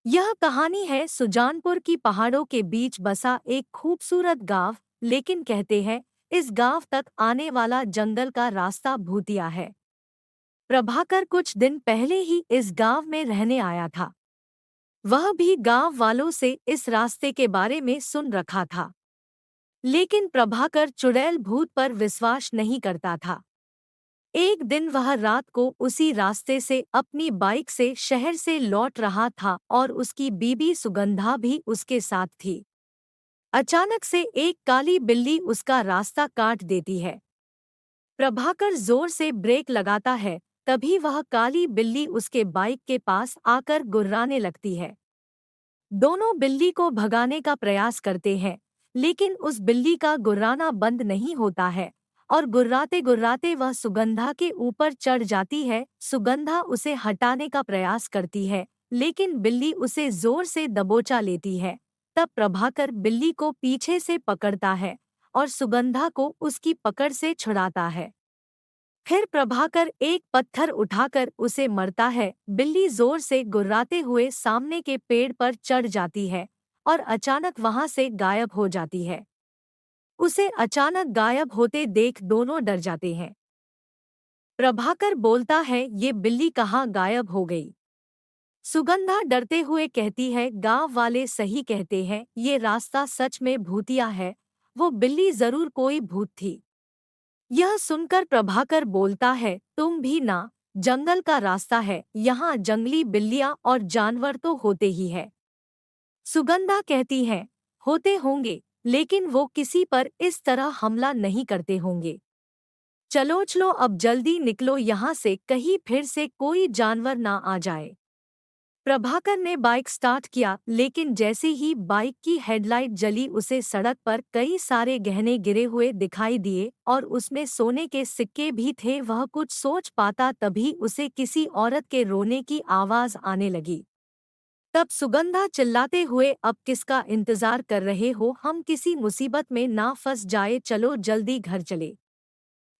यह कहानी है सुजानपुर की पहाड़ों के बीच बसा एक खूबसूरत गांव। लेकिन कहते हैं इस गांव तक आने वाला जंगल का रास्ता भूतिया है। प्रभाकर कुछ दिन पहले ही इस गांव में रहने आया था। वह भी गांव वालों से इस रास्ते के बारे में सुन रखा था। लेकिन प्रभाकर चुड़ैल भूत पर विश्वास नहीं करता था। एक दिन वह रात को उसी रास्ते से अपनी बाइक से शहर से लौट रहा था और उसकी बीबी सुगंधा भी उसके साथ थी। अचानक से एक काली बिल्ली उसका रास्ता काट देती है। प्रभाकर जोर से ब्रेक लगाता है, तभी वह काली बिल्ली उसके बाइक के पास आकर गुर्राने लगती है। दोनों बिल्ली को भगाने का प्रयास करते हैं, लेकिन उस बिल्ली का गुर्राना बंद नहीं होता है और गुर्राते गुर्राते वह सुगंधा के ऊपर चढ़ जाती है। सुगंधा उसे हटाने का प्रयास करती है, लेकिन बिल्ली उसे जोर से दबोचा लेती है। तब प्रभाकर बिल्ली को पीछे से पकड़ता है और सुगंधा को उसकी पकड़ से छुड़ाता है। फिर प्रभाकर एक पत्थर उठाकर उसे मरता है। बिल्ली जोर से गुर्राते हुए सामने के पेड़ पर चढ़ जाती है और अचानक वहां से गायब हो जाती है। उसे अचानक गायब होते देख दोनों डर जाते हैं। प्रभाकर बोलता है, ये बिल्ली कहाँ गायब हो गई? सुगंधा डरते हुए कहती है, गांव वाले सही कहते हैं, ये रास्ता सच में भूतिया है। वो बिल्ली जरूर कोई भूत थी। यह सुनकर प्रभाकर बोलता है, तुम भी ना, जंगल का रास्ता है, यहाँ जंगली बिल्लियां और जानवर तो होते ही है। सुगंधा कहती है, होते होंगे, लेकिन वो किसी पर इस तरह हमला नहीं करते होंगे। चलो चलो अब जल्दी निकलो यहाँ से, कहीं फिर से कोई जानवर ना आ जाए। प्रभाकर ने बाइक स्टार्ट किया, लेकिन जैसे ही बाइक की हेडलाइट जली उसे सड़क पर कई सारे गहने गिरे हुए दिखाई दिए और उसमें सोने के सिक्के भी थे। वह कुछ सोच पाता तभी उसे किसी औरत के रोने की आवाज आने लगी। तब सुगंधा चिल्लाते हुए, अब किसका इंतजार कर रहे हो? हम किसी मुसीबत में ना फंस जाए, चलो जल्दी घर चले।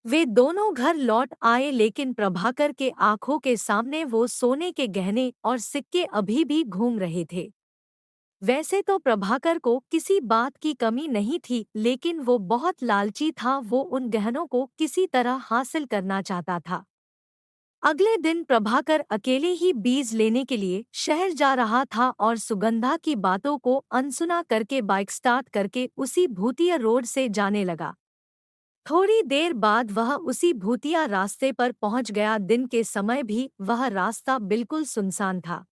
वे दोनों घर लौट आए, लेकिन प्रभाकर के आंखों के सामने वो सोने के गहने और सिक्के अभी भी घूम रहे थे। वैसे तो प्रभाकर को किसी बात की कमी नहीं थी, लेकिन वो बहुत लालची था। वो उन गहनों को किसी तरह हासिल करना चाहता था। अगले दिन प्रभाकर अकेले ही बीज लेने के लिए शहर जा रहा था और सुगंधा की बातों को अनसुना करके बाइक स्टार्ट करके उसी भूतिया रोड से जाने लगा। थोड़ी देर बाद वह उसी भूतिया रास्ते पर पहुंच गया। दिन के समय भी वह रास्ता बिल्कुल सुनसान था।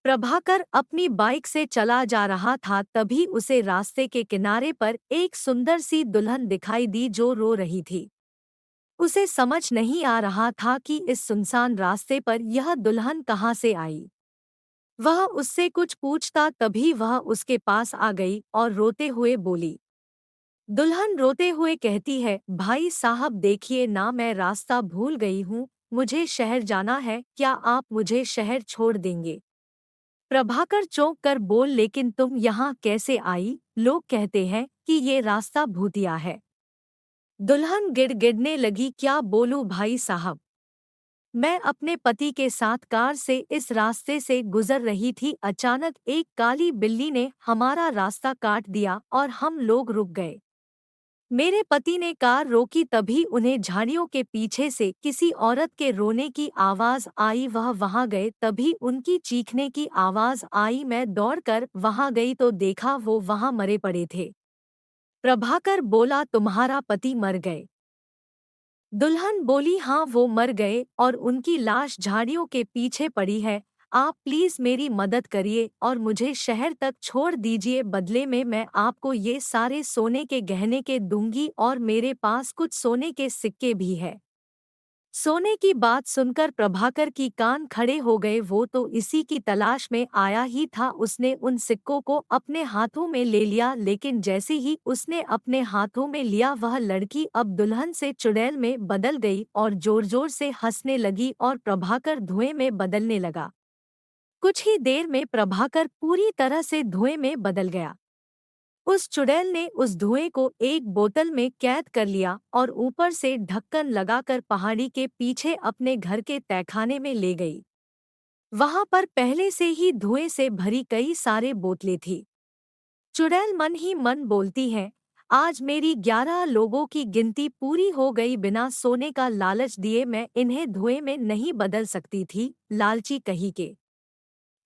प्रभाकर अपनी बाइक से चला जा रहा था, तभी उसे रास्ते के किनारे पर एक सुंदर सी दुल्हन दिखाई दी जो रो रही थी। उसे समझ नहीं आ रहा था कि इस सुनसान रास्ते पर यह दुल्हन कहाँ से आई। वह उससे कुछ पूछता तभी वह उसके पास आ गई और रोते हुए बोली। दुल्हन रोते हुए कहती है, भाई साहब देखिए ना, मैं रास्ता भूल गई हूँ, मुझे शहर जाना है, क्या आप मुझे शहर छोड़ देंगे? प्रभाकर चौंक कर बोल, लेकिन तुम यहाँ कैसे आई? लोग कहते हैं कि ये रास्ता भूतिया है। दुल्हन गिड़गिड़ने लगी, क्या बोलूं भाई साहब, मैं अपने पति के साथ कार से इस रास्ते से गुजर रही थी। अचानक एक काली बिल्ली ने हमारा रास्ता काट दिया और हम लोग रुक गए। मेरे पति ने कार रोकी, तभी उन्हें झाड़ियों के पीछे से किसी औरत के रोने की आवाज आई। वह वहां गए, तभी उनकी चीखने की आवाज आई। मैं दौड़कर वहां गई तो देखा वो वहां मरे पड़े थे। प्रभाकर बोला, तुम्हारा पति मर गए? दुल्हन बोली, हाँ वो मर गए और उनकी लाश झाड़ियों के पीछे पड़ी है। आप प्लीज मेरी मदद करिए और मुझे शहर तक छोड़ दीजिए, बदले में मैं आपको ये सारे सोने के गहने के दूंगी और मेरे पास कुछ सोने के सिक्के भी है। सोने की बात सुनकर प्रभाकर की कान खड़े हो गए। वो तो इसी की तलाश में आया ही था। उसने उन सिक्कों को अपने हाथों में ले लिया, लेकिन जैसे ही उसने अपने हाथों में लिया वह लड़की अब दुल्हन से चुड़ैल में बदल गई और जोर जोर से हंसने लगी और प्रभाकर धुएं में बदलने लगा। कुछ ही देर में प्रभाकर पूरी तरह से धुएं में बदल गया। उस चुड़ैल ने उस धुएं को एक बोतल में कैद कर लिया और ऊपर से ढक्कन लगाकर पहाड़ी के पीछे अपने घर के तहखाने में ले गई। वहां पर पहले से ही धुएं से भरी कई सारे बोतलें थी। चुड़ैल मन ही मन बोलती है, आज मेरी 11 लोगों की गिनती पूरी हो गई, बिना सोने का लालच दिए मैं इन्हें धुएं में नहीं बदल सकती थी। लालची कही के,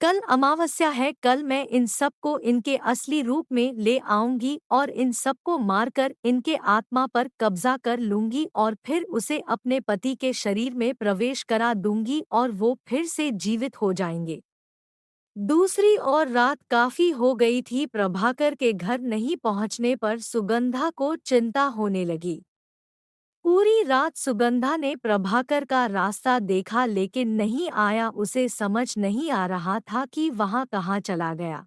कल अमावस्या है, कल मैं इन सबको इनके असली रूप में ले आऊंगी और इन सबको मारकर इनके आत्मा पर कब्जा कर लूंगी और फिर उसे अपने पति के शरीर में प्रवेश करा दूंगी और वो फिर से जीवित हो जाएंगे। दूसरी ओर रात काफी हो गई थी। प्रभाकर के घर नहीं पहुंचने पर सुगंधा को चिंता होने लगी। पूरी रात सुगंधा ने प्रभाकर का रास्ता देखा लेकिन नहीं आया। उसे समझ नहीं आ रहा था कि वहां कहाँ चला गया।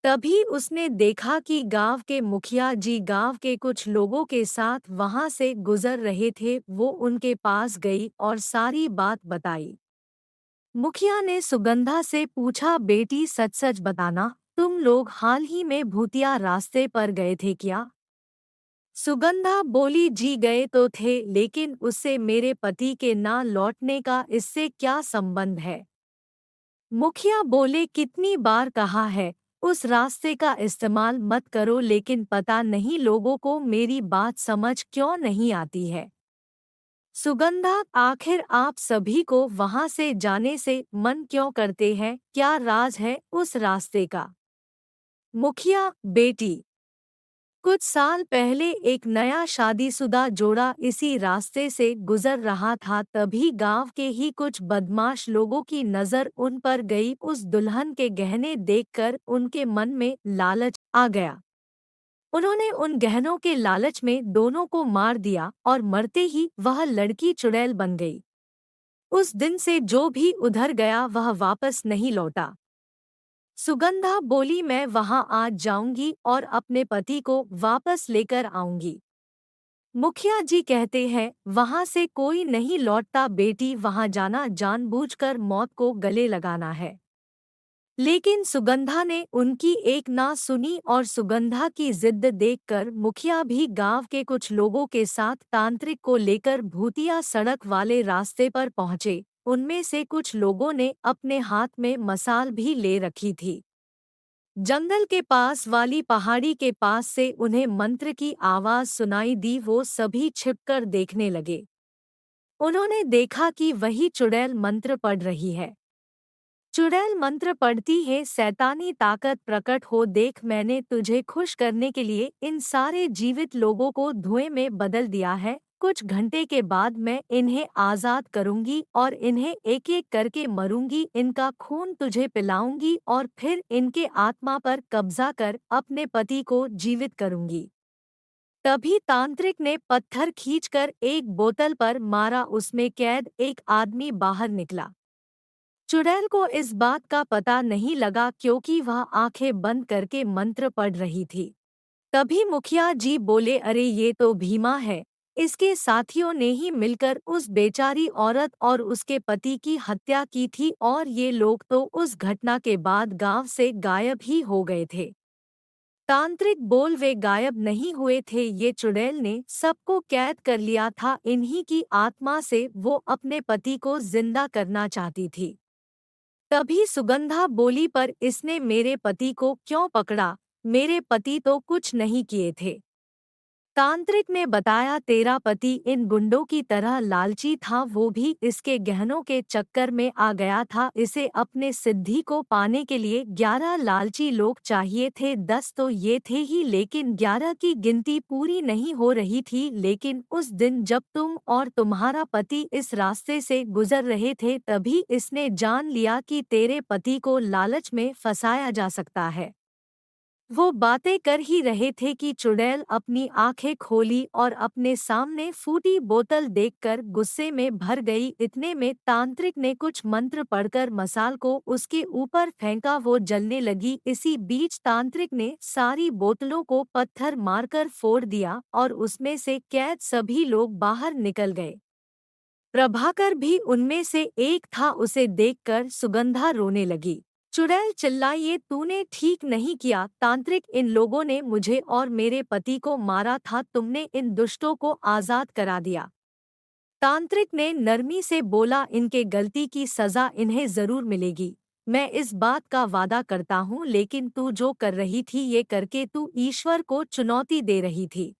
तभी उसने देखा कि गांव के मुखिया जी गांव के कुछ लोगों के साथ वहां से गुजर रहे थे। वो उनके पास गई और सारी बात बताई। मुखिया ने सुगंधा से पूछा, बेटी सच सच बताना, तुम लोग हाल ही में भूतिया रास्ते पर गए थे क्या? सुगंधा बोली, जी गए तो थे, लेकिन उससे मेरे पति के ना लौटने का इससे क्या संबंध है? मुखिया बोले, कितनी बार कहा है उस रास्ते का इस्तेमाल मत करो, लेकिन पता नहीं लोगों को मेरी बात समझ क्यों नहीं आती है। सुगंधा, आखिर आप सभी को वहां से जाने से मन क्यों करते हैं? क्या राज है उस रास्ते का? मुखिया, बेटी, कुछ साल पहले एक नया शादीशुदा जोड़ा इसी रास्ते से गुजर रहा था। तभी गांव के ही कुछ बदमाश लोगों की नजर उन पर गई। उस दुल्हन के गहने देखकर उनके मन में लालच आ गया। उन्होंने उन गहनों के लालच में दोनों को मार दिया और मरते ही वह लड़की चुड़ैल बन गई। उस दिन से जो भी उधर गया वह वापस नहीं लौटा। सुगंधा बोली, मैं वहां आज जाऊंगी और अपने पति को वापस लेकर आऊंगी। मुखिया जी कहते हैं वहां से कोई नहीं लौटता बेटी, वहां जाना जानबूझकर मौत को गले लगाना है। लेकिन सुगंधा ने उनकी एक ना सुनी और सुगंधा की जिद देखकर मुखिया भी गांव के कुछ लोगों के साथ तांत्रिक को लेकर भूतिया सड़क वाले रास्ते पर पहुंचे। उनमें से कुछ लोगों ने अपने हाथ में मसाल भी ले रखी थी। जंगल के पास वाली पहाड़ी के पास से उन्हें मंत्र की आवाज सुनाई दी। वो सभी छिपकर देखने लगे। उन्होंने देखा कि वही चुड़ैल मंत्र पढ़ रही है। चुड़ैल मंत्र पढ़ती है, शैतानी ताकत प्रकट हो देख, मैंने तुझे खुश करने के लिए इन सारे जीवित लोगों को धुएं में बदल दिया है। कुछ घंटे के बाद मैं इन्हें आजाद करूंगी और इन्हें एक एक करके मरूंगी। इनका खून तुझे पिलाऊंगी और फिर इनके आत्मा पर कब्जा कर अपने पति को जीवित करूंगी। तभी तांत्रिक ने पत्थर खींचकर एक बोतल पर मारा। उसमें कैद एक आदमी बाहर निकला। चुड़ैल को इस बात का पता नहीं लगा क्योंकि वह आंखें बंद करके मंत्र पढ़ रही थी। तभी मुखिया जी बोले, अरे ये तो भीमा है। इसके साथियों ने ही मिलकर उस बेचारी औरत और उसके पति की हत्या की थी और ये लोग तो उस घटना के बाद गांव से गायब ही हो गए थे। तांत्रिक बोल, वे गायब नहीं हुए थे, ये चुड़ैल ने सबको कैद कर लिया था। इन्हीं की आत्मा से वो अपने पति को जिंदा करना चाहती थी। तभी सुगंधा बोली, पर इसने मेरे पति को क्यों पकड़ा? मेरे पति तो कुछ नहीं किए थे। तांत्रिक ने बताया, तेरा पति इन गुंडों की तरह लालची था, वो भी इसके गहनों के चक्कर में आ गया था। इसे अपने सिद्धि को पाने के लिए 11 लालची लोग चाहिए थे। 10 तो ये थे ही, लेकिन 11 की गिनती पूरी नहीं हो रही थी। लेकिन उस दिन जब तुम और तुम्हारा पति इस रास्ते से गुजर रहे थे तभी इसने जान लिया कि तेरे पति को लालच में फंसाया जा सकता है। वो बातें कर ही रहे थे कि चुड़ैल अपनी आंखें खोली और अपने सामने फूटी बोतल देखकर गुस्से में भर गई। इतने में तांत्रिक ने कुछ मंत्र पढ़कर मसाल को उसके ऊपर फेंका, वो जलने लगी। इसी बीच तांत्रिक ने सारी बोतलों को पत्थर मारकर फोड़ दिया और उसमें से कैद सभी लोग बाहर निकल गए। प्रभाकर भी उनमें से एक था। उसे देखकर सुगंधा रोने लगी। चुड़ैल चिल्लाई, ये तूने ठीक नहीं किया तांत्रिक, इन लोगों ने मुझे और मेरे पति को मारा था, तुमने इन दुष्टों को आजाद करा दिया। तांत्रिक ने नरमी से बोला, इनके गलती की सजा इन्हें जरूर मिलेगी। मैं इस बात का वादा करता हूँ, लेकिन तू जो कर रही थी ये करके तू ईश्वर को चुनौती दे रही थी।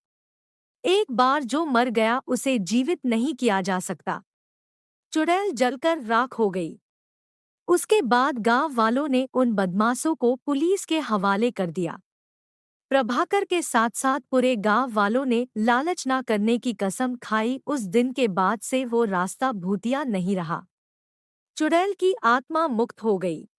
एक बार जो मर गया उसे जीवित नहीं किया जा सकता। चुड़ैल जलकर राख हो गई। उसके बाद गांव वालों ने उन बदमाशों को पुलिस के हवाले कर दिया। प्रभाकर के साथ साथ पूरे गांव वालों ने लालच न करने की कसम खाई। उस दिन के बाद से वो रास्ता भूतिया नहीं रहा। चुड़ैल की आत्मा मुक्त हो गई।